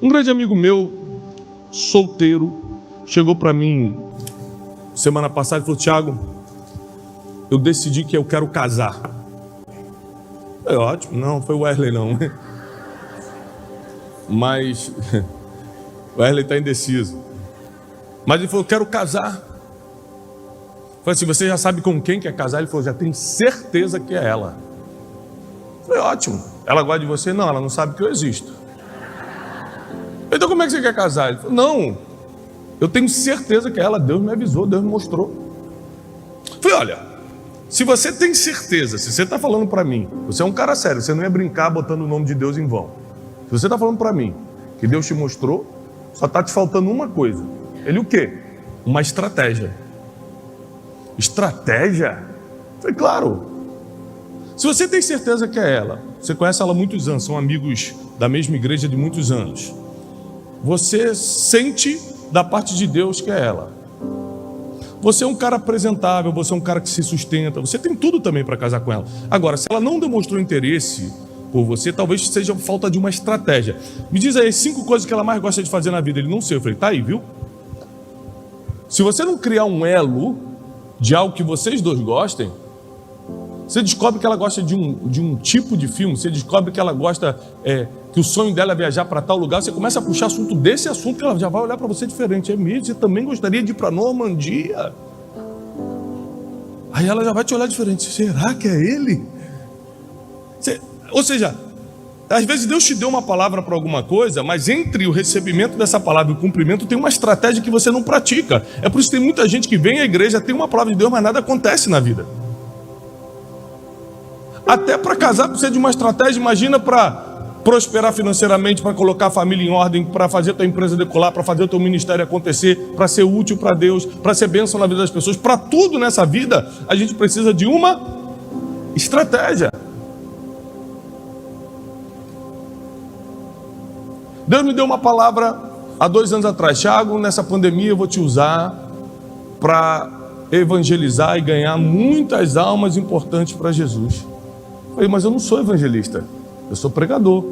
Um grande amigo meu, solteiro, chegou para mim semana passada e falou: Thiago, eu decidi que eu quero casar. É ótimo, não foi o Wesley não. Mas o Wesley está indeciso. Mas ele falou: eu quero casar. Eu falei assim: você já sabe com quem quer casar? Ele falou: já tenho certeza que é ela. Eu falei: ótimo. Ela gosta de você? Não, ela não sabe que eu existo. Então como é que você quer casar? Ele falou: não, eu tenho certeza que é ela. Deus me avisou, Deus me mostrou. Eu falei: olha, se você tem certeza, se você está falando para mim, você é um cara sério, você não ia brincar botando o nome de Deus em vão. Se você está falando para mim que Deus te mostrou, só está te faltando uma coisa. Ele o quê? Uma estratégia. Estratégia? Eu falei: claro. Se você tem certeza que é ela, você conhece ela há muitos anos, são amigos da mesma igreja de muitos anos, você sente da parte de Deus que é ela. Você é um cara apresentável, você é um cara que se sustenta, você tem tudo também para casar com ela. Agora, se ela não demonstrou interesse por você, talvez seja falta de uma estratégia. Me diz aí 5 coisas que ela mais gosta de fazer na vida. Ele: não sei. Eu falei: tá aí, viu? Se você não criar um elo de algo que vocês dois gostem, você descobre que ela gosta de um tipo de filme, você descobre que ela gosta, que o sonho dela é viajar para tal lugar, você começa a puxar assunto desse assunto, que ela já vai olhar para você diferente. É mesmo? Você também gostaria de ir para Normandia? Aí ela já vai te olhar diferente. Será que é ele? Ou seja, às vezes Deus te deu uma palavra para alguma coisa, mas entre o recebimento dessa palavra e o cumprimento tem uma estratégia que você não pratica. É por isso que tem muita gente que vem à igreja, tem uma palavra de Deus, mas nada acontece na vida. Até para casar precisa de uma estratégia. Imagina para prosperar financeiramente, para colocar a família em ordem, para fazer a tua empresa decolar, para fazer o teu ministério acontecer, para ser útil para Deus, para ser bênção na vida das pessoas. Para tudo nessa vida, a gente precisa de uma estratégia. Deus me deu uma palavra há 2 anos atrás: Thiago, nessa pandemia eu vou te usar para evangelizar e ganhar muitas almas importantes para Jesus. Eu falei: mas eu não sou evangelista, eu sou pregador.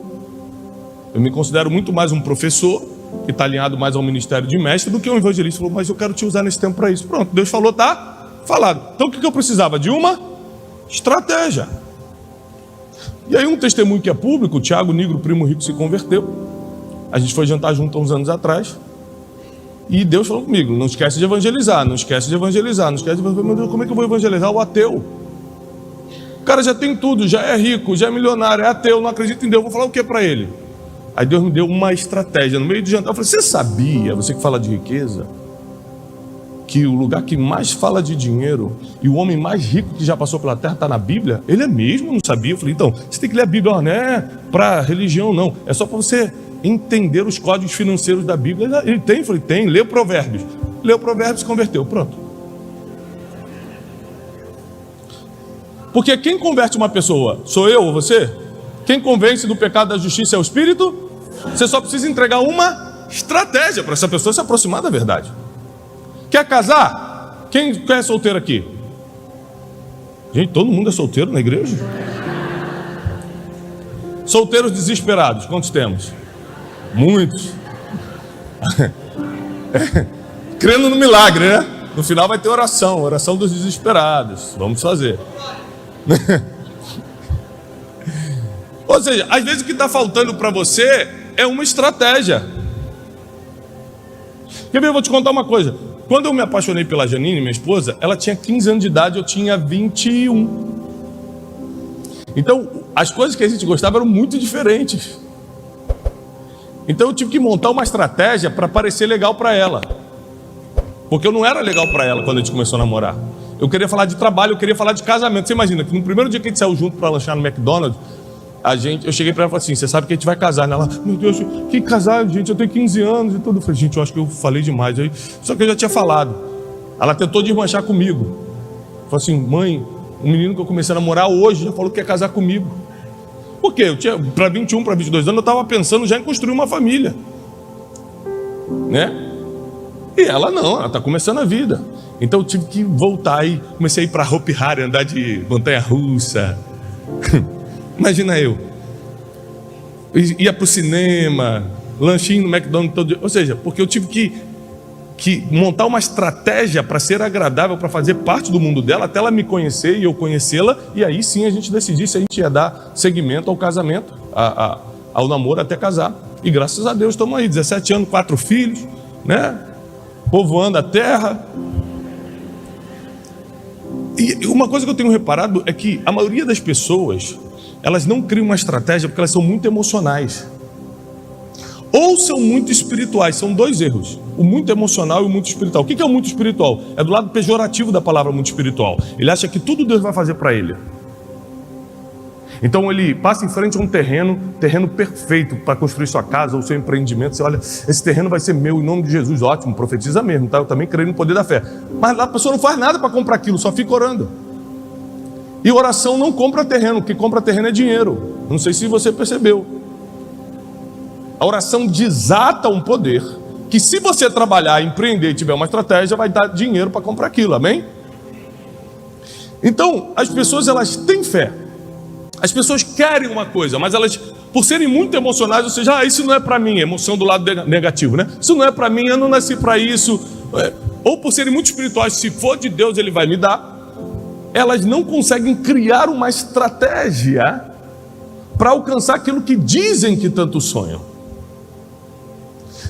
Eu me considero muito mais um professor, que está alinhado mais ao ministério de mestre, do que um evangelista. Ele falou: mas eu quero te usar nesse tempo para isso. Pronto, Deus falou, tá falado. Então o que eu precisava? De uma estratégia. E aí um testemunho que é público: o Thiago Nigro, primo rico, se converteu. A gente foi jantar junto há uns anos atrás. E Deus falou comigo: não esquece de evangelizar, não esquece de evangelizar, não esquece de evangelizar. Meu Deus, como é que eu vou evangelizar o ateu? O cara já tem tudo, já é rico, já é milionário, é ateu, não acredita em Deus, vou falar o que para ele? Aí Deus me deu uma estratégia. No meio do jantar eu falei: você sabia, você que fala de riqueza, que o lugar que mais fala de dinheiro e o homem mais rico que já passou pela terra está na Bíblia? Ele é mesmo? Eu não sabia. Eu falei: então, você tem que ler a Bíblia. Não é para religião não, é só para você entender os códigos financeiros da Bíblia. Ele tem? Eu falei: tem. Leu Provérbios. Leu Provérbios, se converteu. Pronto. Porque quem converte uma pessoa? Sou eu ou você? Quem convence do pecado, da justiça é o Espírito? Você só precisa entregar uma estratégia para essa pessoa se aproximar da verdade. Quer casar? Quem é solteiro aqui? Gente, todo mundo é solteiro na igreja? Solteiros desesperados, quantos temos? Muitos. Crendo no milagre, né? No final vai ter oração dos desesperados. Vamos fazer. Ou seja, às vezes o que está faltando para você é uma estratégia. Quer ver? Eu vou te contar uma coisa. Quando eu me apaixonei pela Janine, minha esposa, ela tinha 15 anos de idade, eu tinha 21. Então, as coisas que a gente gostava eram muito diferentes. Então eu tive que montar uma estratégia para parecer legal para ela. Porque eu não era legal para ela quando a gente começou a namorar. Eu queria falar de trabalho, eu queria falar de casamento. Você imagina que no primeiro dia que a gente saiu junto para lanchar no McDonald's, eu cheguei para ela e falei assim: você sabe que a gente vai casar, né? Ela: meu Deus, que casar, gente, eu tenho 15 anos e tudo. Eu falei: gente, eu acho que eu falei demais aí. Só que eu já tinha falado. Ela tentou desmanchar comigo. Falei assim: mãe, um menino que eu comecei a namorar hoje já falou que quer casar comigo. Por quê? Eu tinha, para 21, para 22 anos, eu estava pensando já em construir uma família, né? E ela não, ela está começando a vida. Então eu tive que voltar e comecei a ir para Hopi Hari, andar de montanha-russa. Imagina eu. Ia para o cinema, lanchinho no McDonald's todo dia. Ou seja, porque eu tive que montar uma estratégia para ser agradável, para fazer parte do mundo dela, até ela me conhecer e eu conhecê-la, e aí sim a gente decidir se a gente ia dar seguimento ao casamento, ao namoro até casar. E graças a Deus estamos aí, 17 anos, 4 filhos, né? Povoando a terra. E uma coisa que eu tenho reparado é que a maioria das pessoas, elas não criam uma estratégia porque elas são muito emocionais. Ou são muito espirituais, são dois erros. O muito emocional e o muito espiritual. O que é o muito espiritual? É do lado pejorativo da palavra muito espiritual. Ele acha que tudo Deus vai fazer para ele. Então ele passa em frente a um terreno perfeito para construir sua casa ou seu empreendimento. Você olha, esse terreno vai ser meu em nome de Jesus. Ótimo, profetiza mesmo, tá? Eu também creio no poder da fé. Mas lá a pessoa não faz nada para comprar aquilo, só fica orando. E oração não compra terreno, o que compra terreno é dinheiro. Não sei se você percebeu. A oração desata um poder que, se você trabalhar, empreender e tiver uma estratégia, vai dar dinheiro para comprar aquilo, amém? Então, as pessoas, elas têm fé. As pessoas querem uma coisa, mas elas, por serem muito emocionais, ou seja, isso não é para mim, emoção do lado negativo, né? Isso não é para mim, eu não nasci para isso. Ou por serem muito espirituais, se for de Deus, Ele vai me dar. Elas não conseguem criar uma estratégia para alcançar aquilo que dizem que tanto sonham.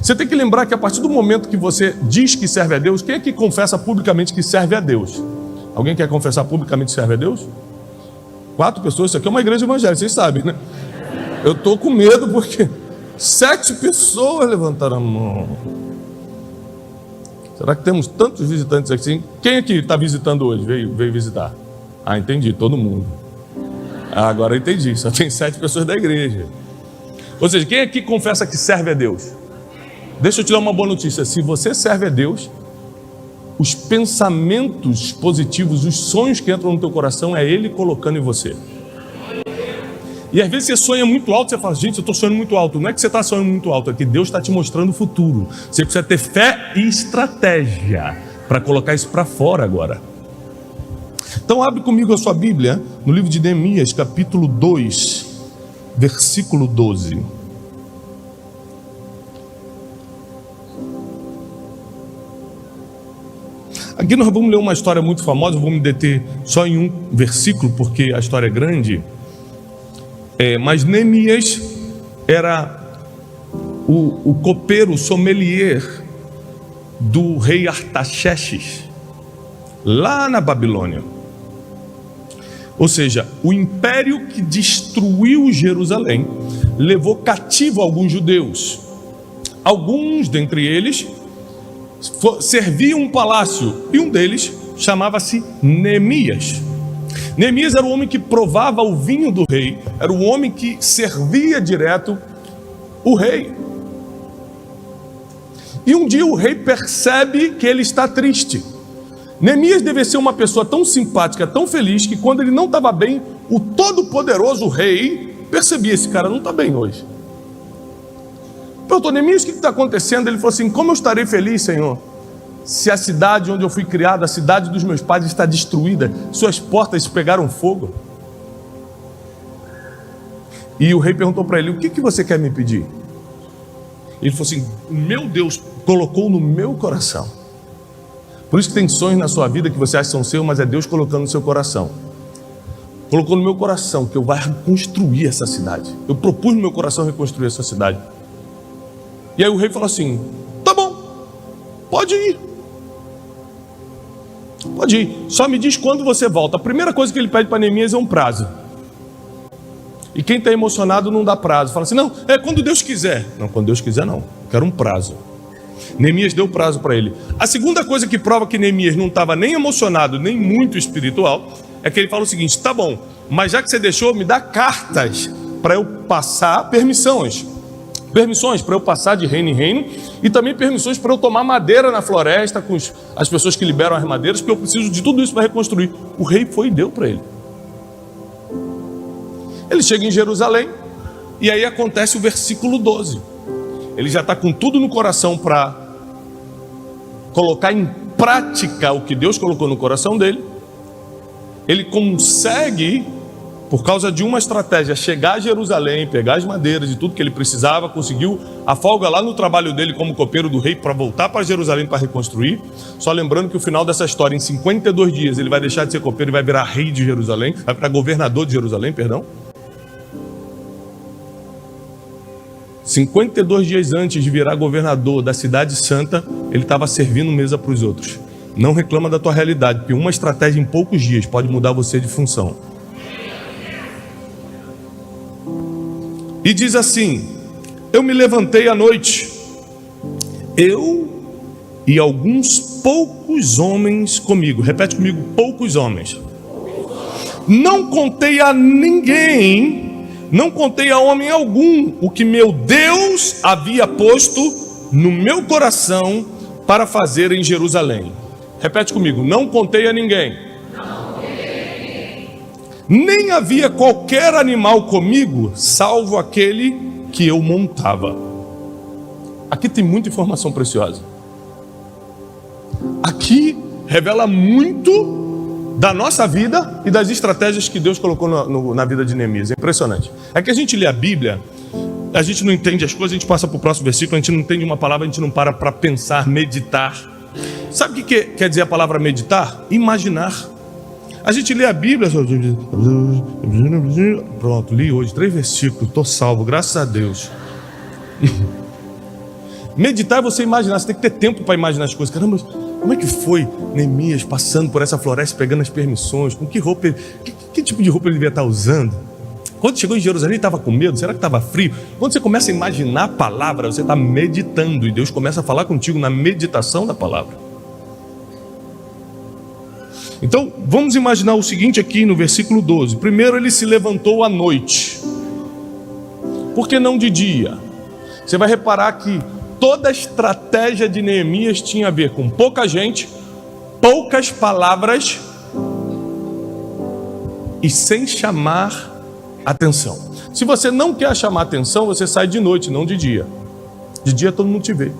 Você tem que lembrar que a partir do momento que você diz que serve a Deus, quem é que confessa publicamente que serve a Deus? Alguém quer confessar publicamente que serve a Deus? 4 pessoas, isso aqui é uma igreja evangélica, vocês sabem, né? Eu estou com medo porque 7 pessoas levantaram a mão. Será que temos tantos visitantes aqui? Quem aqui está visitando hoje? Veio visitar? Ah, entendi, todo mundo. Ah, agora eu entendi, só tem 7 pessoas da igreja. Ou seja, quem aqui confessa que serve a Deus? Deixa eu te dar uma boa notícia. Se você serve a Deus, os pensamentos positivos, os sonhos que entram no teu coração, é Ele colocando em você. E às vezes você sonha muito alto, você fala, gente, eu estou sonhando muito alto. Não é que você está sonhando muito alto, é que Deus está te mostrando o futuro. Você precisa ter fé e estratégia para colocar isso para fora agora. Então abre comigo a sua Bíblia, no livro de Neemias, capítulo 2, versículo 12. Aqui nós vamos ler uma história muito famosa, eu vou me deter só em um versículo, porque a história é grande. Mas Neemias era o copeiro, o sommelier do rei Artaxerxes, lá na Babilônia. Ou seja, o império que destruiu Jerusalém levou cativo alguns judeus. Alguns dentre eles serviam um palácio, e um deles chamava-se Neemias. Neemias era o homem que provava o vinho do rei, era o homem que servia direto o rei. E um dia o rei percebe que ele está triste. Neemias deve ser uma pessoa tão simpática, tão feliz, que quando ele não estava bem, o todo-poderoso rei percebia, esse cara não está bem hoje. Perguntou, Neemias, o que está acontecendo? Ele falou assim, como eu estarei feliz, Senhor, se a cidade onde eu fui criado, a cidade dos meus pais está destruída, suas portas pegaram fogo? E o rei perguntou para ele, o que você quer me pedir? Ele falou assim, meu Deus colocou no meu coração. Por isso que tem sonhos na sua vida que você acha que são seus, mas é Deus colocando no seu coração. Colocou no meu coração que eu vou reconstruir essa cidade. Eu propus no meu coração reconstruir essa cidade. E aí o rei falou assim, tá bom, pode ir. Pode ir, só me diz quando você volta. A primeira coisa que ele pede para Neemias é um prazo. E quem está emocionado não dá prazo. Fala assim, não, é quando Deus quiser. Não, quando Deus quiser não, quero um prazo. Neemias deu prazo para ele. A segunda coisa que prova que Neemias não estava nem emocionado, nem muito espiritual, é que ele fala o seguinte, tá bom, mas já que você deixou, me dá cartas para eu passar permissões para eu passar de reino em reino, e também permissões para eu tomar madeira na floresta com as pessoas que liberam as madeiras, porque eu preciso de tudo isso para reconstruir. O rei foi e deu para ele. Ele chega em Jerusalém, e aí acontece o versículo 12. Ele já está com tudo no coração para colocar em prática o que Deus colocou no coração dele. Ele consegue por causa de uma estratégia, chegar a Jerusalém, pegar as madeiras e tudo que ele precisava, conseguiu a folga lá no trabalho dele como copeiro do rei para voltar para Jerusalém para reconstruir. Só lembrando que o final dessa história, em 52 dias, ele vai deixar de ser copeiro e vai virar rei de Jerusalém, vai virar governador de Jerusalém, perdão. 52 dias antes de virar governador da cidade santa, ele estava servindo mesa para os outros. Não reclama da tua realidade, porque uma estratégia em poucos dias pode mudar você de função. E diz assim: eu me levantei à noite, eu e alguns poucos homens comigo. Repete comigo: poucos homens. Não contei a ninguém, não contei a homem algum o que meu Deus havia posto no meu coração para fazer em Jerusalém. Repete comigo: não contei a ninguém. Nem havia qualquer animal comigo, salvo aquele que eu montava. Aqui tem muita informação preciosa. Aqui revela muito da nossa vida e das estratégias que Deus colocou na vida de Neemias. É impressionante. É que a gente lê a Bíblia, a gente não entende as coisas, a gente passa para o próximo versículo, a gente não entende uma palavra, a gente não para pensar, meditar. Sabe o que quer dizer a palavra meditar? Imaginar. A gente lê a Bíblia, pronto, li hoje 3 versículos, estou salvo, graças a Deus. Meditar é você imaginar, você tem que ter tempo para imaginar as coisas. Caramba, como é que foi Neemias passando por essa floresta, pegando as permissões, com que roupa, que tipo de roupa ele devia estar usando? Quando chegou em Jerusalém, ele estava com medo? Será que estava frio? Quando você começa a imaginar a palavra, você está meditando, e Deus começa a falar contigo na meditação da palavra. Então, vamos imaginar o seguinte aqui no versículo 12. Primeiro, ele se levantou à noite. Por que não de dia? Você vai reparar que toda a estratégia de Neemias tinha a ver com pouca gente, poucas palavras e sem chamar atenção. Se você não quer chamar atenção, você sai de noite, não de dia. De dia todo mundo te vê.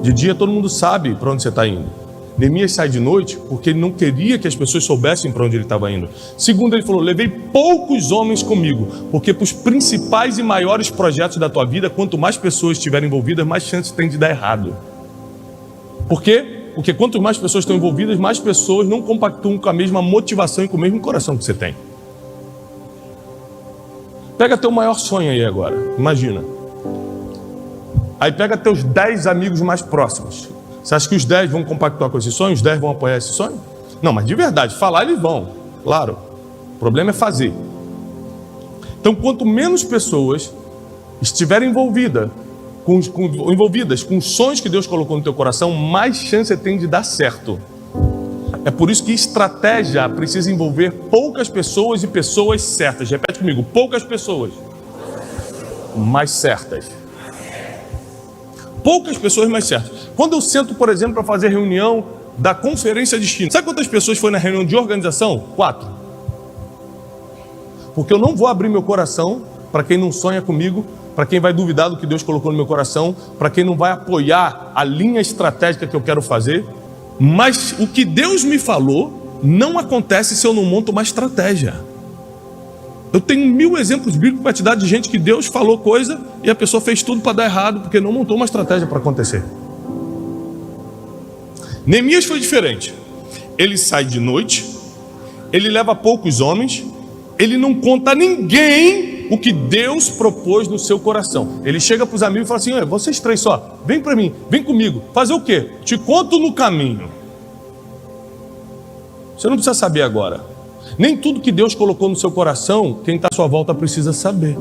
De dia todo mundo sabe para onde você está indo. Neemias sai de noite porque ele não queria que as pessoas soubessem para onde ele estava indo. Segundo, ele falou: levei poucos homens comigo, porque para os principais e maiores projetos da tua vida, quanto mais pessoas estiverem envolvidas, mais chance tem de dar errado. Por quê? Porque quanto mais pessoas estão envolvidas, mais pessoas não compactuam com a mesma motivação e com o mesmo coração que você tem. Pega teu maior sonho aí agora, imagina. Aí pega teus 10 amigos mais próximos. Você acha que os 10 vão compactuar com esse sonho? Os 10 vão apoiar esse sonho? Não, mas de verdade, falar eles vão, claro. O problema é fazer. Então, quanto menos pessoas estiverem envolvidas com os sonhos que Deus colocou no teu coração, mais chance você tem de dar certo. É por isso que estratégia precisa envolver poucas pessoas e pessoas certas. Repete comigo: poucas pessoas, mais certas. Poucas pessoas mais certas. Quando eu sento, por exemplo, para fazer reunião da Conferência Destino, sabe quantas pessoas foi na reunião de organização? 4. Porque eu não vou abrir meu coração para quem não sonha comigo, para quem vai duvidar do que Deus colocou no meu coração, para quem não vai apoiar a linha estratégica que eu quero fazer. Mas o que Deus me falou não acontece se eu não monto uma estratégia. Eu tenho 1000 exemplos bíblicos para te dar de gente que Deus falou coisa e a pessoa fez tudo para dar errado, porque não montou uma estratégia para acontecer. Neemias foi diferente. Ele sai de noite, ele leva poucos homens, ele não conta a ninguém o que Deus propôs no seu coração. Ele chega para os amigos e fala assim: vocês 3 só, vem para mim, vem comigo. Fazer o quê? Te conto no caminho. Você não precisa saber agora. Nem tudo que Deus colocou no seu coração, quem está à sua volta precisa saber.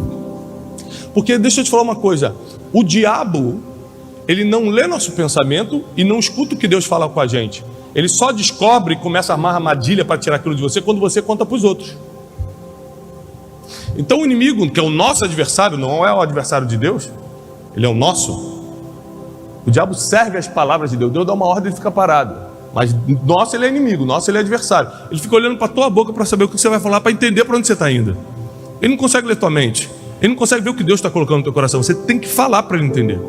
Porque deixa eu te falar uma coisa: o diabo, ele não lê nosso pensamento e não escuta o que Deus fala com a gente. Ele só descobre e começa a armar armadilha para tirar aquilo de você quando você conta para os outros. Então o inimigo, que é o nosso adversário, não é o adversário de Deus, ele é o nosso. O diabo serve as palavras de Deus. Deus dá uma ordem e fica parado. Mas nosso ele é inimigo, nosso ele é adversário. Ele fica olhando para a tua boca para saber o que você vai falar, para entender para onde você está indo. Ele não consegue ler tua mente. Ele não consegue ver o que Deus está colocando no teu coração. Você tem que falar para ele entender.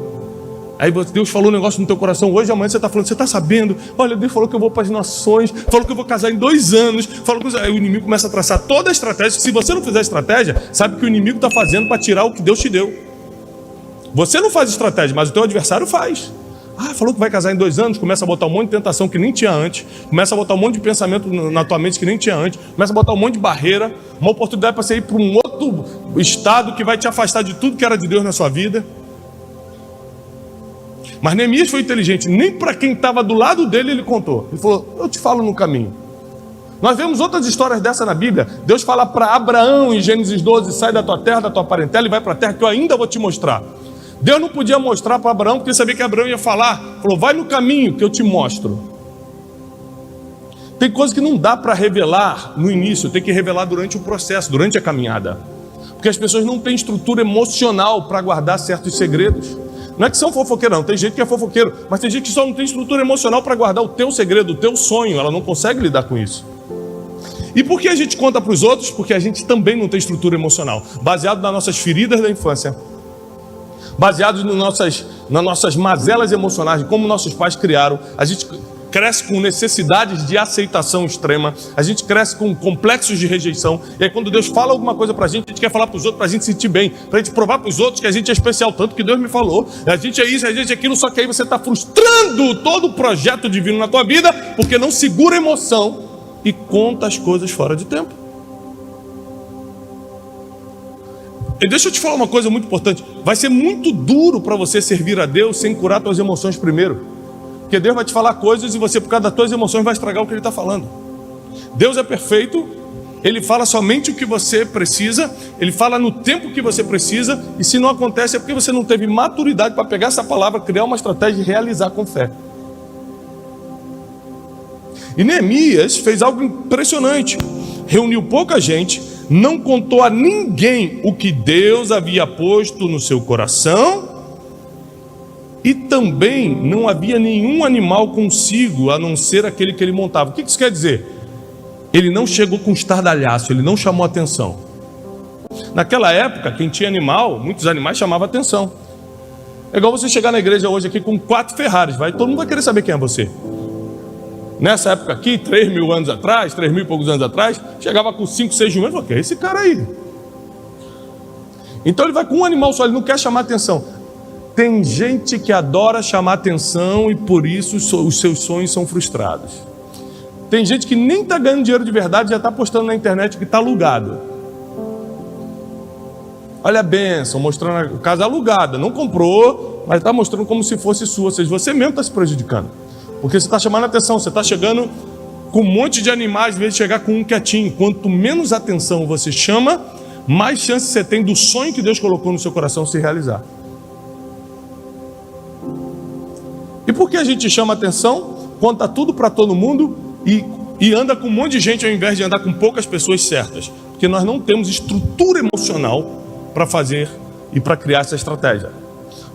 Aí Deus falou um negócio no teu coração hoje, amanhã você está falando, você está sabendo? Olha, Deus falou que eu vou para as nações, falou que eu vou casar em 2 anos, falou que aí o inimigo começa a traçar toda a estratégia. Se você não fizer a estratégia, sabe o que o inimigo está fazendo para tirar o que Deus te deu. Você não faz estratégia, mas o teu adversário faz. Falou que vai casar em 2 anos, começa a botar um monte de tentação que nem tinha antes, começa a botar um monte de pensamento na tua mente que nem tinha antes, começa a botar um monte de barreira, uma oportunidade para você ir para um outro estado que vai te afastar de tudo que era de Deus na sua vida. Mas Neemias foi inteligente, nem para quem estava do lado dele ele contou. Ele falou, eu te falo no caminho. Nós vemos outras histórias dessa na Bíblia. Deus fala para Abraão em Gênesis 12, sai da tua terra, da tua parentela e vai para a terra que eu ainda vou te mostrar. Deus não podia mostrar para Abraão, porque sabia que Abraão ia falar. Falou, vai no caminho que eu te mostro. Tem coisas que não dá para revelar no início, tem que revelar durante o processo, durante a caminhada. Porque as pessoas não têm estrutura emocional para guardar certos segredos. Não é que são fofoqueiros, não. Tem gente que é fofoqueiro, mas tem gente que só não tem estrutura emocional para guardar o teu segredo, o teu sonho. Ela não consegue lidar com isso. E por que a gente conta para os outros? Porque a gente também não tem estrutura emocional. Baseado nas nossas feridas da infância. Baseado nas nossas mazelas emocionais, de como nossos pais criaram. A gente cresce com necessidades de aceitação extrema. A gente cresce com complexos de rejeição. E aí quando Deus fala alguma coisa pra gente quer falar pros outros pra gente se sentir bem, pra gente provar pros outros que a gente é especial, tanto que Deus me falou. A gente é isso, a gente é aquilo, só que aí você está frustrando todo o projeto divino na tua vida, porque não segura a emoção e conta as coisas fora de tempo. E deixa eu te falar uma coisa muito importante. Vai ser muito duro para você servir a Deus sem curar suas emoções primeiro. Porque Deus vai te falar coisas e você, por causa das tuas emoções, vai estragar o que Ele está falando. Deus é perfeito, Ele fala somente o que você precisa, Ele fala no tempo que você precisa, e se não acontece é porque você não teve maturidade para pegar essa palavra, criar uma estratégia e realizar com fé. E Neemias fez algo impressionante. Reuniu pouca gente, não contou a ninguém o que Deus havia posto no seu coração, e também não havia nenhum animal consigo, a não ser aquele que ele montava. O que isso quer dizer? Ele não chegou com estardalhaço, ele não chamou atenção. Naquela época, quem tinha animal, muitos animais chamavam atenção. É igual você chegar na igreja hoje aqui com 4 Ferraris, todo mundo vai querer saber quem é você. Nessa época aqui, 3.000 anos atrás, 3.000 e poucos anos atrás, chegava com 5, 6 jumentos, falou, que é esse cara aí? Então ele vai com um animal só, ele não quer chamar atenção. Tem gente que adora chamar atenção e por isso os seus sonhos são frustrados. Tem gente que nem está ganhando dinheiro de verdade, já está postando na internet que está alugado. Olha a bênção, mostrando a casa alugada, não comprou, mas está mostrando como se fosse sua, ou seja, você mesmo está se prejudicando. Porque você está chamando atenção, você está chegando com um monte de animais, em vez de chegar com um quietinho. Quanto menos atenção você chama, mais chance você tem do sonho que Deus colocou no seu coração se realizar. E por que a gente chama atenção, conta tudo para todo mundo e anda com um monte de gente ao invés de andar com poucas pessoas certas? Porque nós não temos estrutura emocional para fazer e para criar essa estratégia.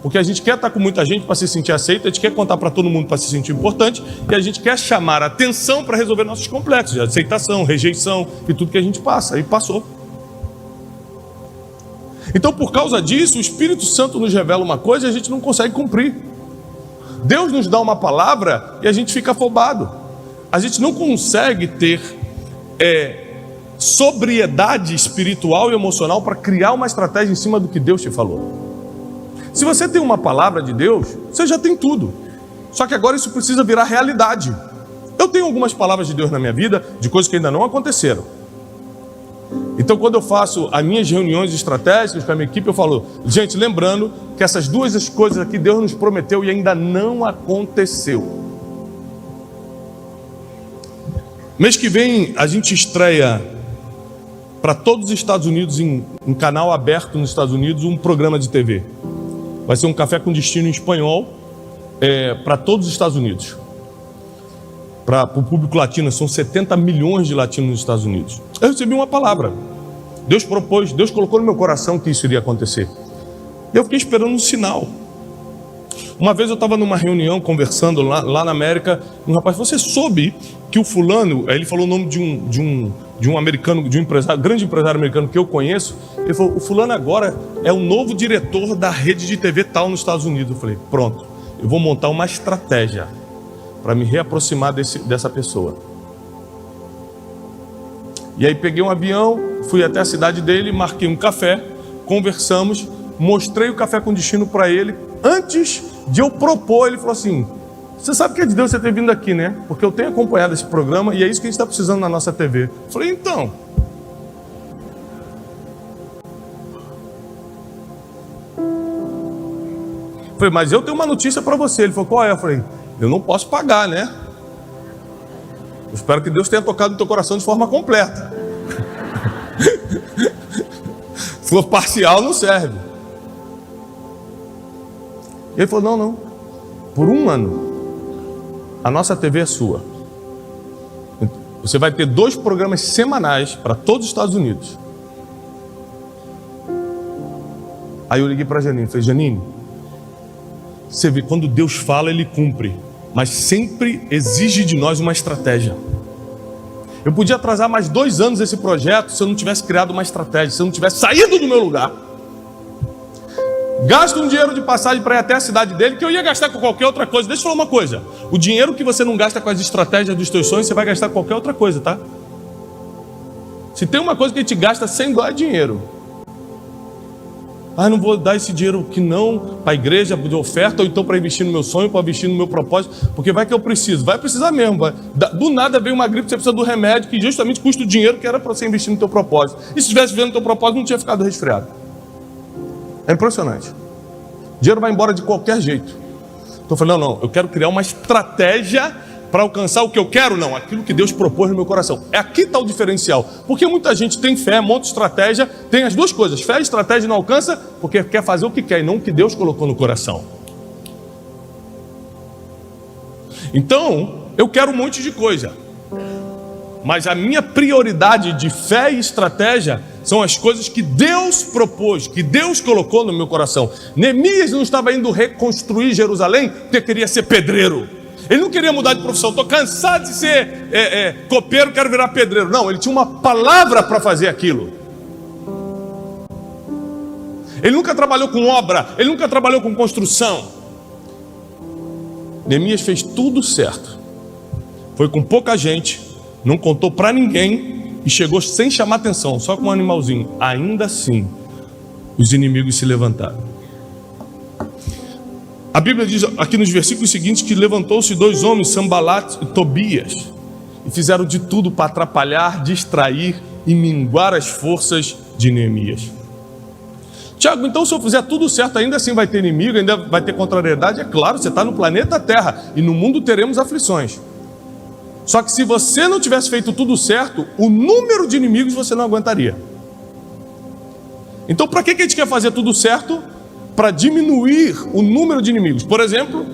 Porque a gente quer estar com muita gente para se sentir aceito, a gente quer contar para todo mundo para se sentir importante, e a gente quer chamar a atenção para resolver nossos complexos de aceitação, rejeição e tudo que a gente passa, e passou. Então, por causa disso, o Espírito Santo nos revela uma coisa e a gente não consegue cumprir. Deus nos dá uma palavra e a gente fica afobado. A gente não consegue ter sobriedade espiritual e emocional para criar uma estratégia em cima do que Deus te falou. Se você tem uma palavra de Deus, você já tem tudo. Só que agora isso precisa virar realidade. Eu tenho algumas palavras de Deus na minha vida, de coisas que ainda não aconteceram. Então, quando eu faço as minhas reuniões estratégicas com a minha equipe, eu falo, gente, lembrando que essas duas coisas aqui Deus nos prometeu e ainda não aconteceu. Mês que vem a gente estreia para todos os Estados Unidos, em canal aberto nos Estados Unidos, um programa de TV. Vai ser um café com destino em espanhol para todos os Estados Unidos. Para o público latino, são 70 milhões de latinos nos Estados Unidos. Eu recebi uma palavra. Deus propôs, Deus colocou no meu coração que isso iria acontecer. E eu fiquei esperando um sinal. Uma vez eu estava numa reunião conversando lá na América, um rapaz, você soube que o fulano, aí ele falou o nome de um americano, de um empresário, grande empresário americano que eu conheço, ele falou, o fulano agora é o novo diretor da rede de TV tal nos Estados Unidos. Eu falei, pronto. eu vou montar uma estratégia para me reaproximar dessa pessoa. E aí peguei um avião, fui até a cidade dele, marquei um café, conversamos, mostrei o café com destino para ele. Antes de eu propor, ele falou assim: você sabe que é de Deus você ter vindo aqui, né? Porque eu tenho acompanhado esse programa e é isso que a gente está precisando na nossa TV. Eu falei, então. Eu falei, mas eu tenho uma notícia para você. Ele falou, qual é? Eu falei, eu não posso pagar, né? Eu espero que Deus tenha tocado no teu coração de forma completa. Se for parcial, não serve. Ele falou, não. Por um ano, a nossa TV é sua. Você vai ter 2 programas semanais para todos os Estados Unidos. Aí eu liguei para a Janine, falei, Janine, você vê, quando Deus fala, Ele cumpre. Mas sempre exige de nós uma estratégia. Eu podia atrasar mais 2 anos esse projeto se eu não tivesse criado uma estratégia, se eu não tivesse saído do meu lugar. Gasta um dinheiro de passagem para ir até a cidade dele, que eu ia gastar com qualquer outra coisa. Deixa eu falar uma coisa. O dinheiro que você não gasta com as estratégias dos teus sonhos, você vai gastar com qualquer outra coisa, tá? Se tem uma coisa que a gente gasta sem doar, é dinheiro. Não vou dar esse dinheiro que não para a igreja, de oferta, ou então para investir no meu sonho, para investir no meu propósito, porque vai que eu preciso. Vai precisar mesmo. Do nada veio uma gripe, você precisa do remédio, que justamente custa o dinheiro que era para você investir no teu propósito. E se estivesse vivendo no teu propósito, não tinha ficado resfriado. É impressionante. O dinheiro vai embora de qualquer jeito. Estou falando, não, eu quero criar uma estratégia para alcançar o que eu quero, não, aquilo que Deus propôs no meu coração. Aqui está o diferencial. Porque muita gente tem fé, monta estratégia, tem as duas coisas. Fé e estratégia não alcança porque quer fazer o que quer e não o que Deus colocou no coração. Então, eu quero um monte de coisa. Mas a minha prioridade de fé e estratégia são as coisas que Deus propôs, que Deus colocou no meu coração. Neemias não estava indo reconstruir Jerusalém porque queria ser pedreiro. Ele não queria mudar de profissão. Estou cansado de ser copeiro, quero virar pedreiro. Não, ele tinha uma palavra para fazer aquilo. Ele nunca trabalhou com obra, ele nunca trabalhou com construção. Neemias fez tudo certo. Foi com pouca gente, não contou para ninguém e chegou sem chamar atenção, só com um animalzinho. Ainda assim, os inimigos se levantaram. A Bíblia diz aqui nos versículos seguintes que levantou-se 2 homens, Sambalat e Tobias, e fizeram de tudo para atrapalhar, distrair e minguar as forças de Neemias. Tiago, então se eu fizer tudo certo, ainda assim vai ter inimigo, ainda vai ter contrariedade? É claro, você está no planeta Terra e no mundo teremos aflições. Só que se você não tivesse feito tudo certo, o número de inimigos você não aguentaria. Então para que a gente quer fazer tudo certo? Para diminuir o número de inimigos. Por exemplo,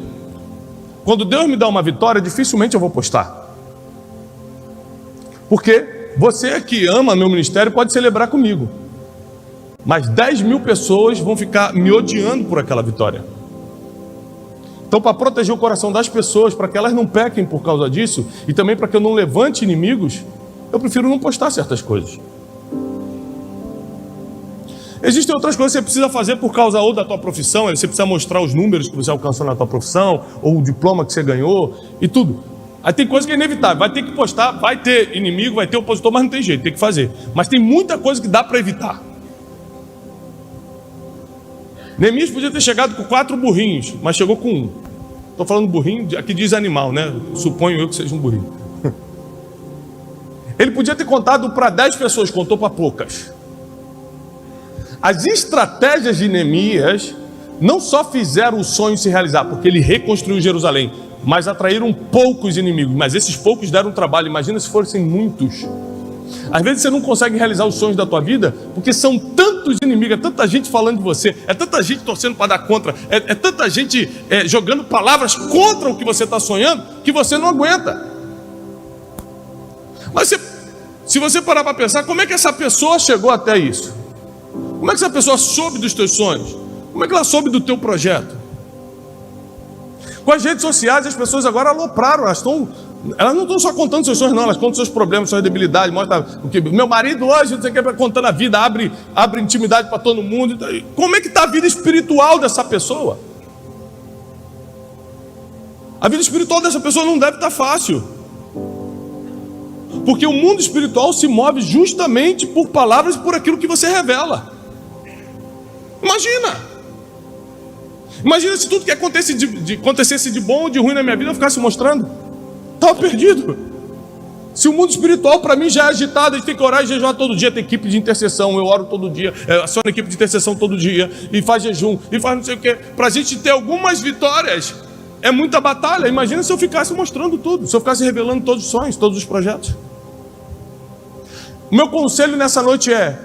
quando Deus me dá uma vitória, dificilmente eu vou postar. Porque você que ama meu ministério pode celebrar comigo. Mas 10.000 pessoas vão ficar me odiando por aquela vitória. Então, para proteger o coração das pessoas, para que elas não pequem por causa disso, e também para que eu não levante inimigos, eu prefiro não postar certas coisas. Existem outras coisas que você precisa fazer por causa ou da tua profissão, você precisa mostrar os números que você alcançou na tua profissão, ou o diploma que você ganhou, e tudo. Aí tem coisa que é inevitável, vai ter que postar, vai ter inimigo, vai ter opositor, mas não tem jeito, tem que fazer. Mas tem muita coisa que dá para evitar. Neemias podia ter chegado com 4 burrinhos, mas chegou com 1. Estou falando burrinho, aqui diz animal, né? Suponho eu que seja um burrinho. Ele podia ter contado para 10 pessoas, contou para poucas. As estratégias de Neemias não só fizeram o sonho se realizar, porque ele reconstruiu Jerusalém, mas atraíram poucos inimigos. Mas esses poucos deram trabalho. Imagina se fossem muitos. Às vezes você não consegue realizar os sonhos da tua vida porque são tantos inimigos, é tanta gente falando de você, é tanta gente torcendo para dar contra, é tanta gente jogando palavras contra o que você está sonhando, que você não aguenta. Mas se você parar para pensar, como é que essa pessoa chegou até isso? Como é que essa pessoa soube dos teus sonhos? Como é que ela soube do teu projeto? Com as redes sociais, as pessoas agora alopraram, elas não estão só contando seus sonhos, não, elas contam seus problemas, suas debilidades, mostra o que meu marido hoje, não sei o que, contando a vida, abre intimidade para todo mundo. Como é que está a vida espiritual dessa pessoa? A vida espiritual dessa pessoa não deve estar fácil. Porque o mundo espiritual se move justamente por palavras e por aquilo que você revela. Imagina se tudo que acontecesse de bom ou de ruim na minha vida eu ficasse mostrando. Estava perdido. Se o mundo espiritual para mim já é agitado, a gente tem que orar e jejuar todo dia, tem equipe de intercessão, eu oro todo dia, aciono a equipe de intercessão todo dia, e faz jejum, e faz não sei o quê. Para a gente ter algumas vitórias, é muita batalha. Imagina se eu ficasse mostrando tudo, se eu ficasse revelando todos os sonhos, todos os projetos. O meu conselho nessa noite é: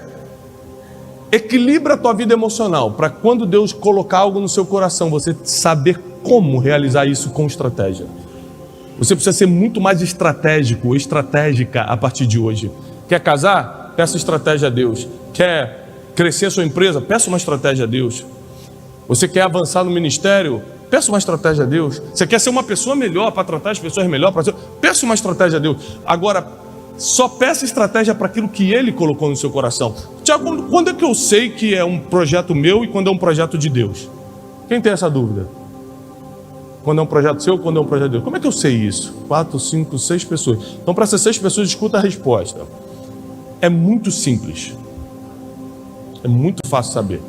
equilibra a tua vida emocional, para quando Deus colocar algo no seu coração, você saber como realizar isso com estratégia. Você precisa ser muito mais estratégico, estratégica a partir de hoje. Quer casar? Peça estratégia a Deus. Quer crescer a sua empresa? Peça uma estratégia a Deus. Você quer avançar no ministério? Peça uma estratégia a Deus. Você quer ser uma pessoa melhor, para tratar as pessoas melhor? Peça uma estratégia a Deus. Agora, só peça estratégia para aquilo que Ele colocou no seu coração. Tiago, quando é que eu sei que é um projeto meu e quando é um projeto de Deus? Quem tem essa dúvida? Quando é um projeto seu, quando é um projeto de Deus? Como é que eu sei isso? 4, 5, 6 pessoas. Então, para essas 6 pessoas, escuta a resposta. É muito simples. É muito fácil saber.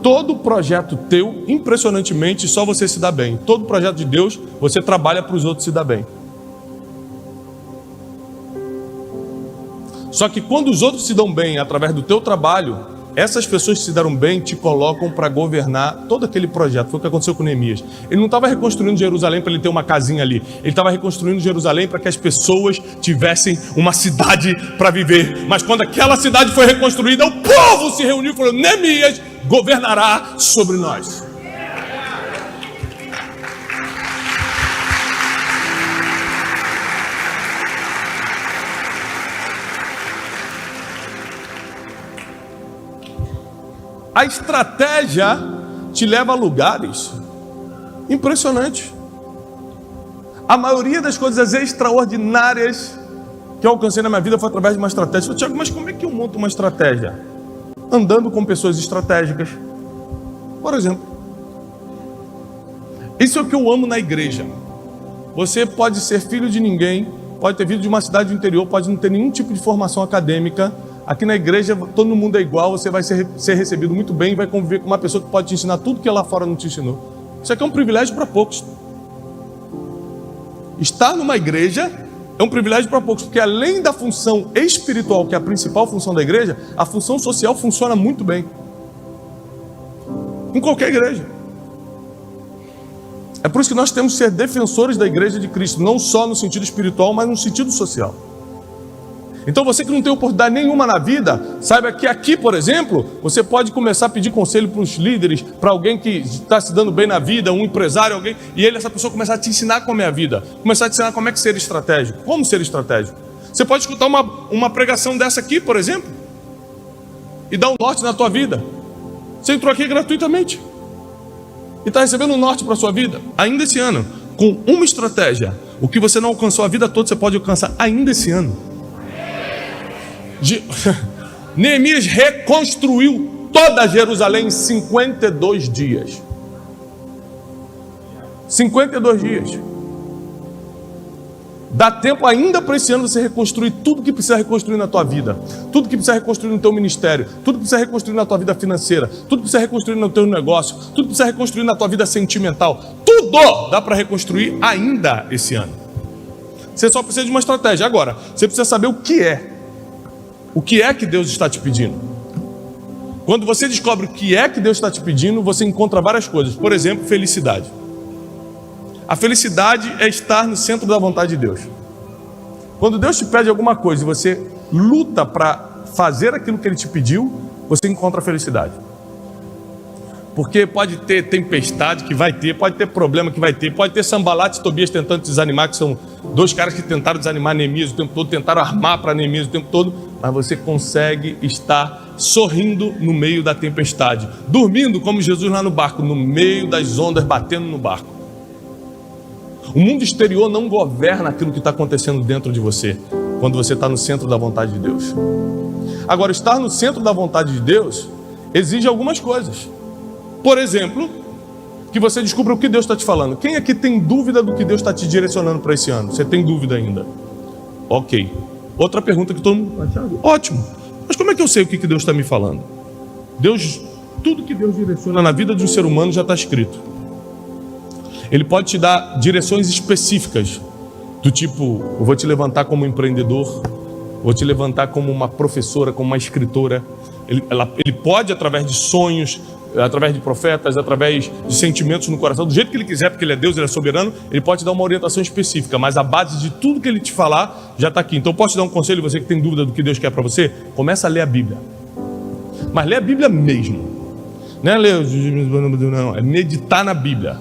Todo projeto teu, impressionantemente, só você se dá bem. Todo projeto de Deus, você trabalha para os outros se dar bem. Só que quando os outros se dão bem através do teu trabalho, essas pessoas que se deram bem te colocam para governar todo aquele projeto. Foi o que aconteceu com Neemias. Ele não estava reconstruindo Jerusalém para ele ter uma casinha ali. Ele estava reconstruindo Jerusalém para que as pessoas tivessem uma cidade para viver. Mas quando aquela cidade foi reconstruída, o povo se reuniu e falou: Neemias governará sobre nós. A estratégia te leva a lugares impressionantes. A maioria das coisas extraordinárias que eu alcancei na minha vida foi através de uma estratégia. Eu falei: Tiago, mas como é que eu monto uma estratégia? Andando com pessoas estratégicas. Por exemplo, isso é o que eu amo na igreja. Você pode ser filho de ninguém, pode ter vindo de uma cidade do interior, pode não ter nenhum tipo de formação acadêmica. Aqui na igreja todo mundo é igual, você vai ser recebido muito bem e vai conviver com uma pessoa que pode te ensinar tudo que lá fora não te ensinou. Isso aqui é um privilégio para poucos. Estar numa igreja é um privilégio para poucos, porque além da função espiritual, que é a principal função da igreja, a função social funciona muito bem. Em qualquer igreja. É por isso que nós temos que ser defensores da igreja de Cristo, não só no sentido espiritual, mas no sentido social. Então você que não tem oportunidade nenhuma na vida, saiba que aqui, por exemplo, você pode começar a pedir conselho para os líderes, para alguém que está se dando bem na vida, um empresário, alguém, e essa pessoa começar a te ensinar como é a vida, começar a te ensinar como é que ser estratégico, como ser estratégico. Você pode escutar uma pregação dessa aqui, por exemplo, e dar um norte na tua vida. Você entrou aqui gratuitamente e está recebendo um norte para a sua vida, ainda esse ano, com uma estratégia. O que você não alcançou a vida toda, você pode alcançar ainda esse ano. Neemias reconstruiu toda Jerusalém em 52 dias. 52 dias. Dá tempo ainda para esse ano você reconstruir tudo que precisa reconstruir na tua vida, tudo que precisa reconstruir no teu ministério, tudo que precisa reconstruir na tua vida financeira, tudo que precisa reconstruir no teu negócio, tudo que precisa reconstruir na tua vida sentimental. Tudo dá para reconstruir ainda esse ano. Você só precisa de uma estratégia. Agora, você precisa saber o que é. O que é que Deus está te pedindo? Quando você descobre o que é que Deus está te pedindo, você encontra várias coisas. Por exemplo, felicidade. A felicidade é estar no centro da vontade de Deus. Quando Deus te pede alguma coisa e você luta para fazer aquilo que Ele te pediu, você encontra felicidade. Porque pode ter tempestade que vai ter, pode ter problema que vai ter, pode ter Sambalat e Tobias tentando te desanimar, que são 2 caras que tentaram desanimar Neemias o tempo todo, tentaram armar para Neemias o tempo todo, mas você consegue estar sorrindo no meio da tempestade, dormindo como Jesus lá no barco, no meio das ondas batendo no barco. O mundo exterior não governa aquilo que está acontecendo dentro de você, quando você está no centro da vontade de Deus. Agora, estar no centro da vontade de Deus exige algumas coisas. Por exemplo, que você descubra o que Deus está te falando. Quem aqui tem dúvida do que Deus está te direcionando para esse ano? Você tem dúvida ainda? Ok. Outra pergunta que todo mundo faz. Ótimo. Mas como é que eu sei o que Deus está me falando? Tudo que Deus direciona na vida de um ser humano já está escrito. Ele pode te dar direções específicas, do tipo, eu vou te levantar como empreendedor, vou te levantar como uma professora, como uma escritora. Ele pode, através de sonhos, através de profetas, através de sentimentos no coração, do jeito que ele quiser, porque ele é Deus, ele é soberano, ele pode te dar uma orientação específica, mas a base de tudo que ele te falar já está aqui. Então posso te dar um conselho, você que tem dúvida do que Deus quer para você? Começa a ler a Bíblia. Mas lê a Bíblia mesmo. Não é ler, não, é meditar na Bíblia.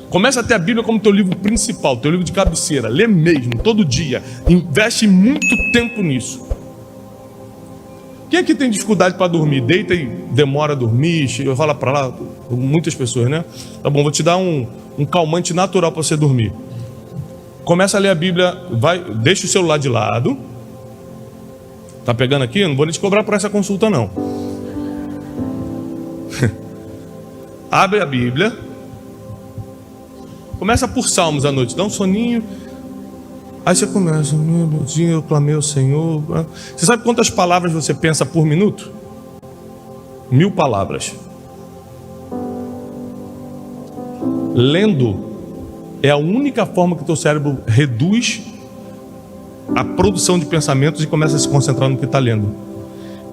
Começa a ter a Bíblia como teu livro principal, teu livro de cabeceira. Lê mesmo, todo dia. Investe muito tempo nisso. Quem aqui tem dificuldade para dormir? Deita e demora a dormir, rola para lá. Muitas pessoas, né? Tá bom, vou te dar um calmante natural para você dormir. Começa a ler a Bíblia, deixa o celular de lado. Tá pegando aqui? Eu não vou nem te cobrar por essa consulta, não. Abre a Bíblia. Começa por Salmos à noite, dá um soninho. Aí você começa, meu Deus, eu clamei ao Senhor. Você sabe quantas palavras você pensa por minuto? 1000 palavras. Lendo é a única forma que o teu cérebro reduz a produção de pensamentos e começa a se concentrar no que está lendo.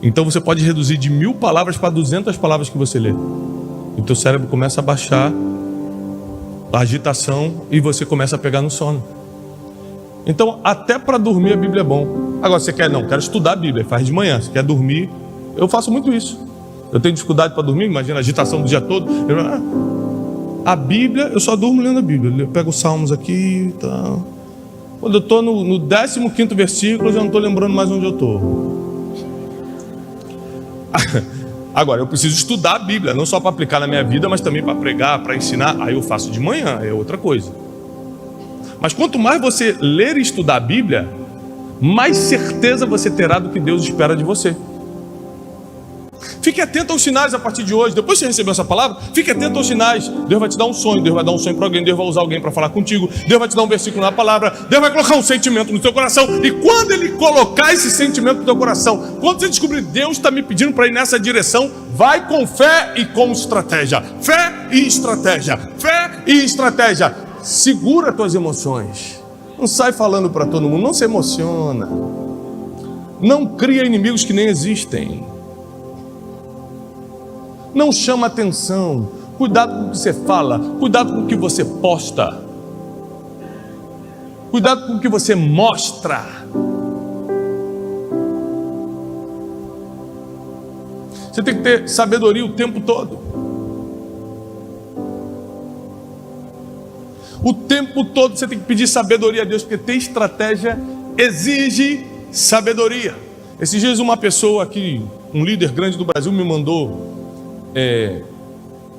Então você pode reduzir de 1000 palavras para 200 palavras que você lê. E o teu cérebro começa a baixar a agitação e você começa a pegar no sono. Então, até para dormir a Bíblia é bom. Agora, você quer, quero estudar a Bíblia, faz de manhã. Você quer dormir, eu faço muito isso. Eu tenho dificuldade para dormir, imagina a agitação do dia todo. A Bíblia, eu só durmo lendo a Bíblia. Eu pego os Salmos aqui e tal. Quando eu estou no 15º versículo, eu já não estou lembrando mais onde eu estou. Agora, eu preciso estudar a Bíblia, não só para aplicar na minha vida, mas também para pregar, para ensinar. Aí eu faço de manhã, é outra coisa. Mas quanto mais você ler e estudar a Bíblia, mais certeza você terá do que Deus espera de você. Fique atento aos sinais a partir de hoje. Depois que você recebeu essa palavra, fique atento aos sinais. Deus vai te dar um sonho, Deus vai dar um sonho para alguém, Deus vai usar alguém para falar contigo, Deus vai te dar um versículo na palavra, Deus vai colocar um sentimento no teu coração. E quando Ele colocar esse sentimento no teu coração, quando você descobrir Deus está me pedindo para ir nessa direção, vai com fé e com estratégia. Fé e estratégia. Fé e estratégia. Segura as tuas emoções. Não sai falando para todo mundo, não se emociona. Não cria inimigos que nem existem. Não chama atenção. Cuidado com o que você fala. Cuidado com o que você posta. Cuidado com o que você mostra. Você tem que ter sabedoria o tempo todo. O tempo todo você tem que pedir sabedoria a Deus, porque ter estratégia exige sabedoria. Esses dias uma pessoa aqui, um líder grande do Brasil, me mandou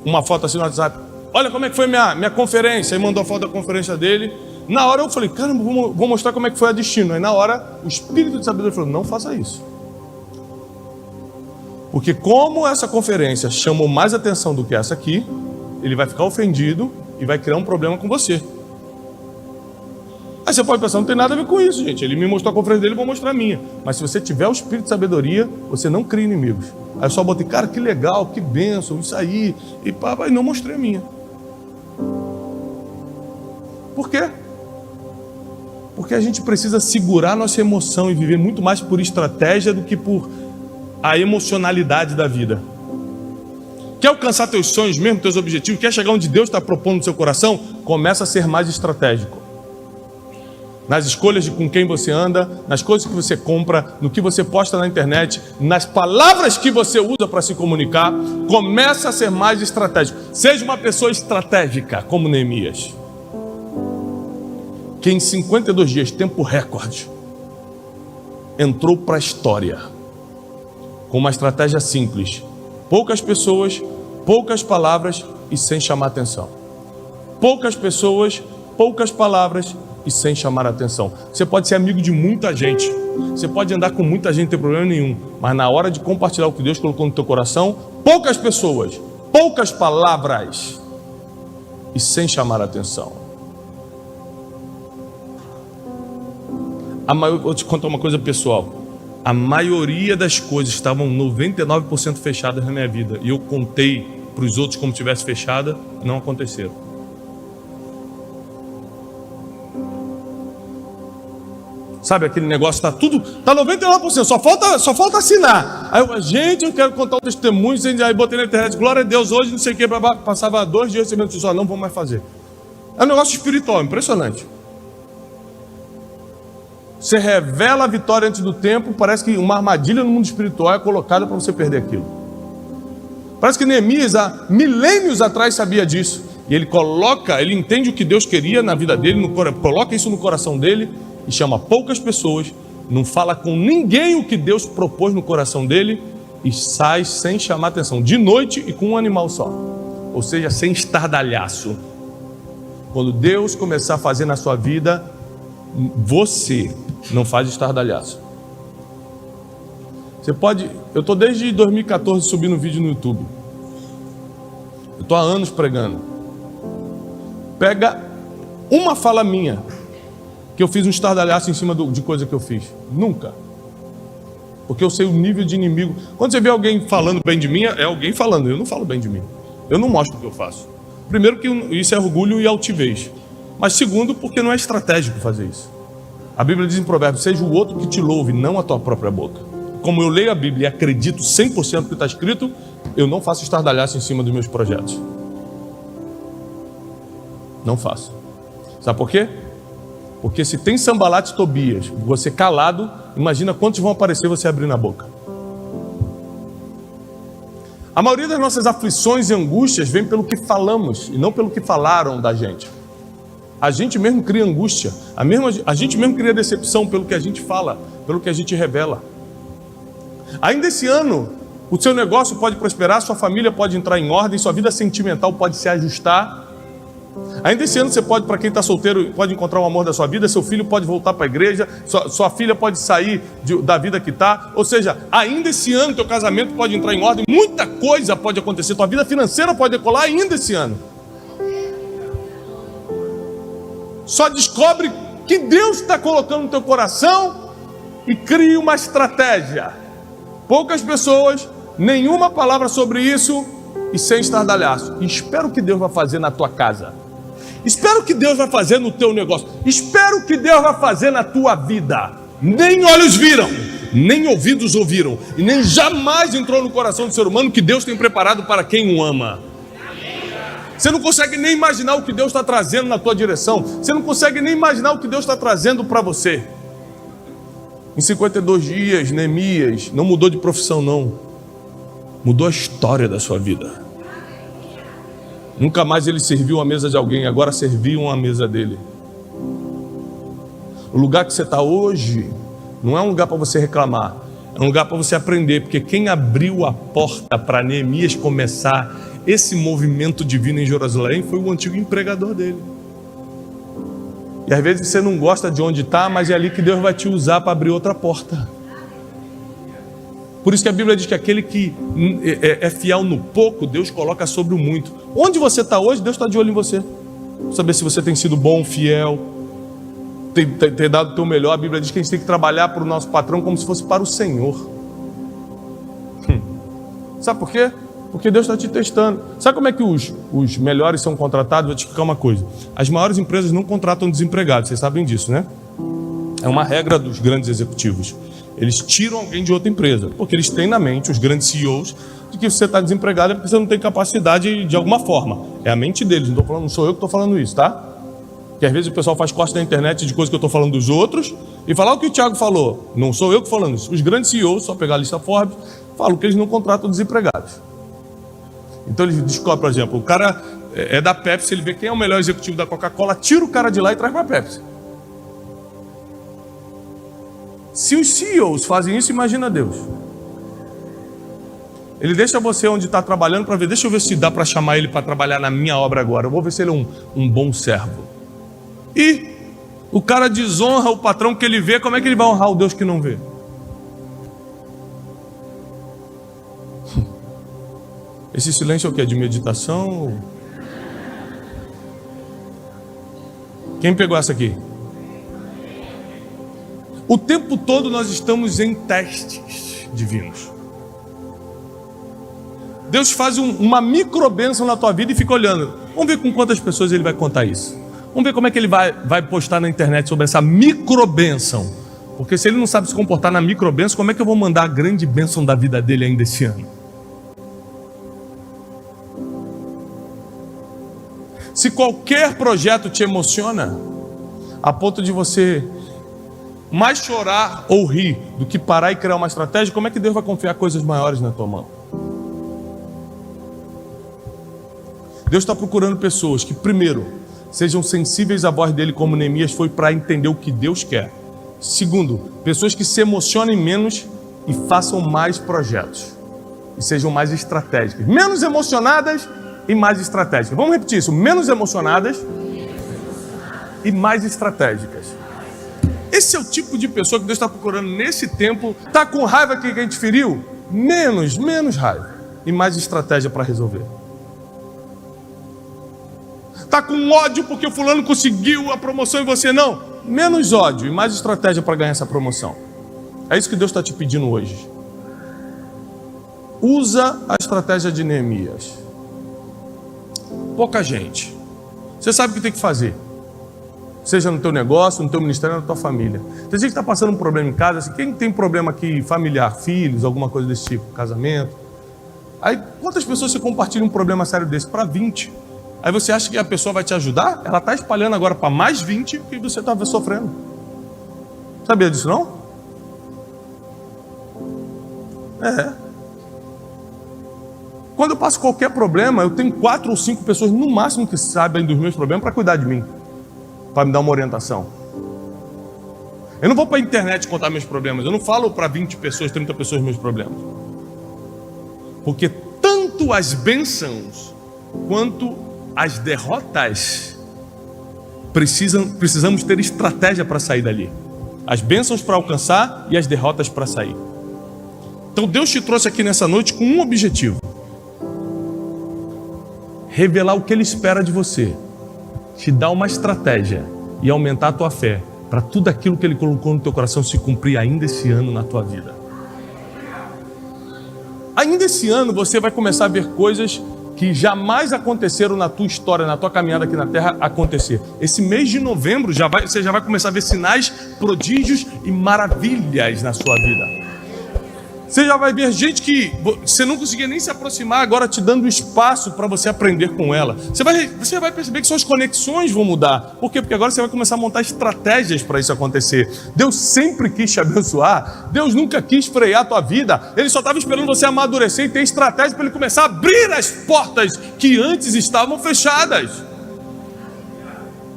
uma foto assim no WhatsApp. Olha como é que foi minha conferência. Aí mandou a foto da conferência dele. Na hora eu falei, caramba, vou mostrar como é que foi a destino. Aí na hora o espírito de sabedoria falou, não faça isso. Porque como essa conferência chamou mais atenção do que essa aqui, ele vai ficar ofendido e vai criar um problema com você. Aí você pode pensar, não tem nada a ver com isso, gente. Ele me mostrou a conferência dele, eu vou mostrar a minha. Mas se você tiver o espírito de sabedoria, você não cria inimigos. Aí eu só botei, cara, que legal, que bênção, isso aí. E papai, não mostrei a minha. Por quê? Porque a gente precisa segurar nossa emoção e viver muito mais por estratégia do que por a emocionalidade da vida. Quer alcançar teus sonhos mesmo, teus objetivos? Quer chegar onde Deus está propondo no seu coração? Começa a ser mais estratégico. Nas escolhas de com quem você anda, nas coisas que você compra, no que você posta na internet, nas palavras que você usa para se comunicar, começa a ser mais estratégico. Seja uma pessoa estratégica, como Neemias, que em 52 dias, tempo recorde, entrou para a história com uma estratégia simples. Poucas pessoas, poucas palavras e sem chamar atenção. Poucas pessoas, poucas palavras e sem chamar atenção. Você pode ser amigo de muita gente, você pode andar com muita gente, não tem problema nenhum, mas na hora de compartilhar o que Deus colocou no teu coração, poucas pessoas, poucas palavras e sem chamar a atenção. Vou te contar uma coisa pessoal. A maioria das coisas estavam 99% fechadas na minha vida. E eu contei para os outros como tivesse fechada, não aconteceram. Sabe aquele negócio, tá 99%, só falta assinar. Aí eu quero contar um testemunho, aí botei na internet, glória a Deus, hoje não sei o que, passava 2 dias recebendo isso, não vou mais fazer. É um negócio espiritual, impressionante. Você revela a vitória antes do tempo, parece que uma armadilha no mundo espiritual é colocada para você perder aquilo. Parece que Neemias, há milênios atrás, sabia disso. E ele entende o que Deus queria na vida dele, coloca isso no coração dele, e chama poucas pessoas, não fala com ninguém o que Deus propôs no coração dele, e sai sem chamar atenção, de noite e com um animal só. Ou seja, sem estardalhaço. Quando Deus começar a fazer na sua vida, você não faz estardalhaço. Eu estou desde 2014 subindo vídeo no YouTube. Eu estou há anos pregando. Pega uma fala minha, que eu fiz um estardalhaço em cima de coisa que eu fiz. Nunca. Porque eu sei o nível de inimigo. Quando você vê alguém falando bem de mim, é alguém falando. Eu não falo bem de mim. Eu não mostro o que eu faço. Primeiro que isso é orgulho e altivez. Mas segundo, porque não é estratégico fazer isso. A Bíblia diz em Provérbios, seja o outro que te louve, não a tua própria boca. Como eu leio a Bíblia e acredito 100% no que está escrito, eu não faço estardalhaço em cima dos meus projetos. Não faço. Sabe por quê? Porque se tem Sambalat e Tobias, você calado, imagina quantos vão aparecer você abrindo a boca. A maioria das nossas aflições e angústias vem pelo que falamos e não pelo que falaram da gente. A gente mesmo cria angústia, a gente mesmo cria decepção pelo que a gente fala, pelo que a gente revela. Ainda esse ano, o seu negócio pode prosperar, sua família pode entrar em ordem, sua vida sentimental pode se ajustar. Ainda esse ano você pode, para quem está solteiro, pode encontrar o amor da sua vida, seu filho pode voltar para a igreja, sua filha pode sair da vida que está. Ou seja, ainda esse ano teu casamento pode entrar em ordem, muita coisa pode acontecer, tua vida financeira pode decolar ainda esse ano. Só descobre que Deus está colocando no teu coração e crie uma estratégia. Poucas pessoas, nenhuma palavra sobre isso e sem estardalhaço. E espero que Deus vai fazer na tua casa. Espero que Deus vai fazer no teu negócio. Espero que Deus vai fazer na tua vida. Nem olhos viram, nem ouvidos ouviram, e nem jamais entrou no coração do ser humano que Deus tem preparado para quem o ama. Você não consegue nem imaginar o que Deus está trazendo na tua direção. Você não consegue nem imaginar o que Deus está trazendo para você. Em 52 dias, Neemias não mudou de profissão, não. Mudou a história da sua vida. Nunca mais ele serviu a mesa de alguém, agora serviam a mesa dele. O lugar que você está hoje não é um lugar para você reclamar, é um lugar para você aprender, porque quem abriu a porta para Neemias começar esse movimento divino em Jerusalém foi o antigo empregador dele. E às vezes você não gosta de onde está, mas é ali que Deus vai te usar para abrir outra porta. Por isso que a Bíblia diz que aquele que é fiel no pouco, Deus coloca sobre o muito. Onde você está hoje, Deus está de olho em você. Saber se você tem sido bom, fiel, ter dado o teu melhor. A Bíblia diz que a gente tem que trabalhar para o nosso patrão como se fosse para o Senhor. Sabe por quê? Porque Deus está te testando. Sabe como é que os melhores são contratados? Vou te explicar uma coisa. As maiores empresas não contratam desempregados, vocês sabem disso, né? É uma regra dos grandes executivos. Eles tiram alguém de outra empresa, porque eles têm na mente, os grandes CEOs, de que você está desempregado é porque você não tem capacidade de alguma forma. É a mente deles, não sou eu que estou falando isso, tá? Que às vezes o pessoal faz corte na internet de coisas que eu estou falando dos outros e falar o que o Thiago falou. Não sou eu que estou falando isso. Os grandes CEOs, só pegar a lista Forbes, falam que eles não contratam desempregados. Então ele descobre, por exemplo, o cara é da Pepsi, ele vê quem é o melhor executivo da Coca-Cola, tira o cara de lá e traz para a Pepsi. Se os CEOs fazem isso, imagina Deus. Ele deixa você onde está trabalhando para ver, deixa eu ver se dá para chamar ele para trabalhar na minha obra agora. Eu vou ver se ele é um bom servo. E o cara desonra o patrão que ele vê, como é que ele vai honrar o Deus que não vê? Esse silêncio é o quê? De meditação? Quem pegou essa aqui? O tempo todo nós estamos em testes divinos. Deus faz uma microbênção na tua vida e fica olhando. Vamos ver com quantas pessoas ele vai contar isso. Vamos ver como é que ele vai postar na internet sobre essa microbênção. Porque se ele não sabe se comportar na microbênção, como é que eu vou mandar a grande bênção da vida dele ainda esse ano? Se qualquer projeto te emociona, a ponto de você mais chorar ou rir do que parar e criar uma estratégia, como é que Deus vai confiar coisas maiores na tua mão? Deus está procurando pessoas que, primeiro, sejam sensíveis à voz dele, como Neemias foi, para entender o que Deus quer. Segundo, pessoas que se emocionem menos e façam mais projetos. E sejam mais estratégicas. Menos emocionadas e mais estratégicas. Vamos repetir isso. Menos emocionadas e mais estratégicas. Esse é o tipo de pessoa que Deus está procurando nesse tempo. Está com raiva que a gente feriu? Menos raiva e mais estratégia para resolver. Está com ódio porque o fulano conseguiu a promoção e você não? Menos ódio e mais estratégia para ganhar essa promoção. É isso que Deus está te pedindo hoje. Usa a estratégia de Neemias. Pouca gente. Você sabe o que tem que fazer. Seja no teu negócio, no teu ministério, na tua família. Tem gente que está passando um problema em casa. Assim, quem tem problema aqui familiar, filhos, alguma coisa desse tipo, casamento. Aí quantas pessoas você compartilha um problema sério desse? Para 20. Aí você acha que a pessoa vai te ajudar? Ela está espalhando agora para mais 20 que você estava sofrendo. Sabia disso não? Quando eu passo qualquer problema, eu tenho 4 ou 5 pessoas no máximo que sabem dos meus problemas para cuidar de mim, para me dar uma orientação. Eu não vou para a internet contar meus problemas. Eu não falo para 20 pessoas, 30 pessoas meus problemas. Porque tanto as bênçãos quanto as derrotas, precisamos ter estratégia para sair dali. As bênçãos para alcançar e as derrotas para sair. Então Deus te trouxe aqui nessa noite com um objetivo: revelar o que Ele espera de você, te dar uma estratégia e aumentar a tua fé para tudo aquilo que Ele colocou no teu coração se cumprir ainda esse ano na tua vida. Ainda esse ano você vai começar a ver coisas que jamais aconteceram na tua história, na tua caminhada aqui na terra, acontecer. Esse mês de novembro você já vai começar a ver sinais, prodígios e maravilhas na sua vida. Você já vai ver gente que você não conseguia nem se aproximar, agora te dando espaço para você aprender com ela. Você vai perceber que suas conexões vão mudar. Por quê? Porque agora você vai começar a montar estratégias para isso acontecer. Deus sempre quis te abençoar. Deus nunca quis frear a tua vida. Ele só estava esperando você amadurecer e ter estratégia para Ele começar a abrir as portas que antes estavam fechadas.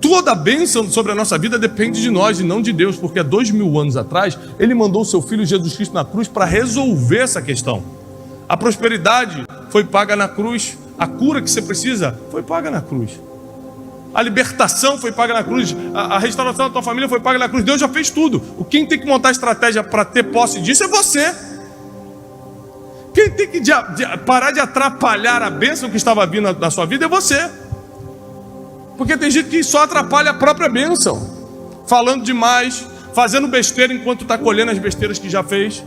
Toda a bênção sobre a nossa vida depende de nós e não de Deus, porque há 2000 anos atrás, Ele mandou o seu Filho Jesus Cristo na cruz para resolver essa questão. A prosperidade foi paga na cruz, a cura que você precisa foi paga na cruz. A libertação foi paga na cruz, a restauração da tua família foi paga na cruz. Deus já fez tudo. Quem tem que montar estratégia para ter posse disso é você. Quem tem que parar de atrapalhar a bênção que estava vindo na sua vida é você. Porque tem gente que só atrapalha a própria bênção, falando demais, fazendo besteira enquanto está colhendo as besteiras que já fez.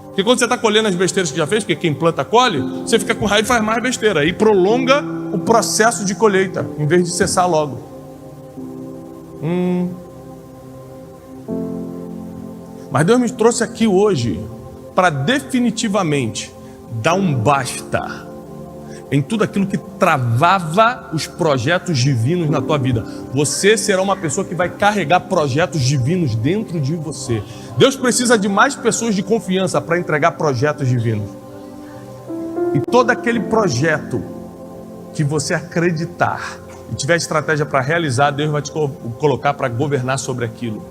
Porque quando você está colhendo as besteiras que já fez, porque quem planta colhe, você fica com raiva e faz mais besteira. E prolonga o processo de colheita, em vez de cessar logo. Mas Deus me trouxe aqui hoje para definitivamente dar um basta em tudo aquilo que travava os projetos divinos na tua vida. Você será uma pessoa que vai carregar projetos divinos dentro de você. Deus precisa de mais pessoas de confiança para entregar projetos divinos. E todo aquele projeto que você acreditar e tiver estratégia para realizar, Deus vai te colocar para governar sobre aquilo.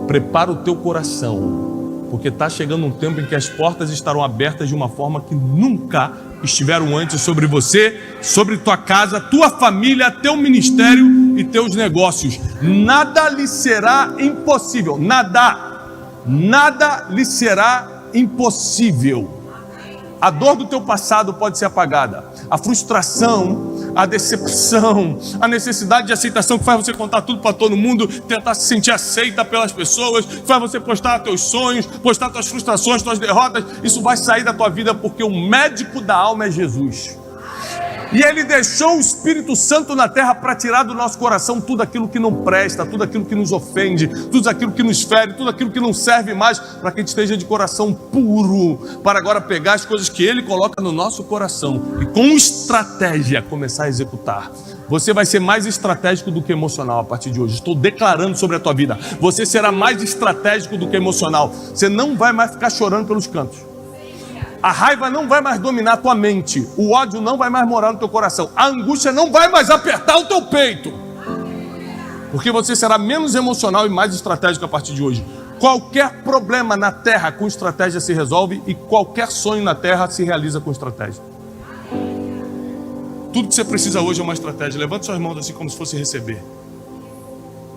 Prepara o teu coração, porque está chegando um tempo em que as portas estarão abertas de uma forma que nunca estiveram antes sobre você, sobre tua casa, tua família, teu ministério e teus negócios. Nada lhe será impossível. Nada lhe será impossível. A dor do teu passado pode ser apagada. A frustração, a decepção, a necessidade de aceitação que faz você contar tudo para todo mundo, tentar se sentir aceita pelas pessoas, que faz você postar teus sonhos, postar tuas frustrações, tuas derrotas. Isso vai sair da tua vida porque o médico da alma é Jesus. E Ele deixou o Espírito Santo na terra para tirar do nosso coração tudo aquilo que não presta, tudo aquilo que nos ofende, tudo aquilo que nos fere, tudo aquilo que não serve mais, para que a gente esteja de coração puro, para agora pegar as coisas que Ele coloca no nosso coração e com estratégia começar a executar. Você vai ser mais estratégico do que emocional a partir de hoje. Estou declarando sobre a tua vida. Você será mais estratégico do que emocional. Você não vai mais ficar chorando pelos cantos. A raiva não vai mais dominar a tua mente. O ódio não vai mais morar no teu coração. A angústia não vai mais apertar o teu peito. Porque você será menos emocional e mais estratégico a partir de hoje. Qualquer problema na terra com estratégia se resolve e qualquer sonho na terra se realiza com estratégia. Tudo que você precisa hoje é uma estratégia. Levante suas mãos assim como se fosse receber.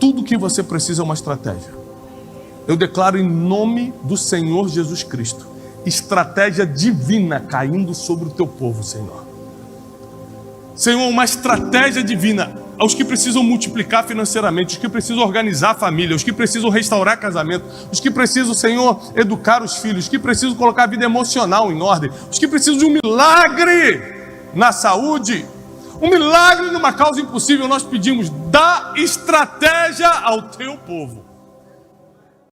Tudo que você precisa é uma estratégia. Eu declaro em nome do Senhor Jesus Cristo. Estratégia divina caindo sobre o teu povo, Senhor. Senhor, uma estratégia divina aos que precisam multiplicar financeiramente, os que precisam organizar a família, os que precisam restaurar casamento, os que precisam, Senhor, educar os filhos, os que precisam colocar a vida emocional em ordem, os que precisam de um milagre na saúde, um milagre numa causa impossível. Nós pedimos, dá estratégia ao teu povo.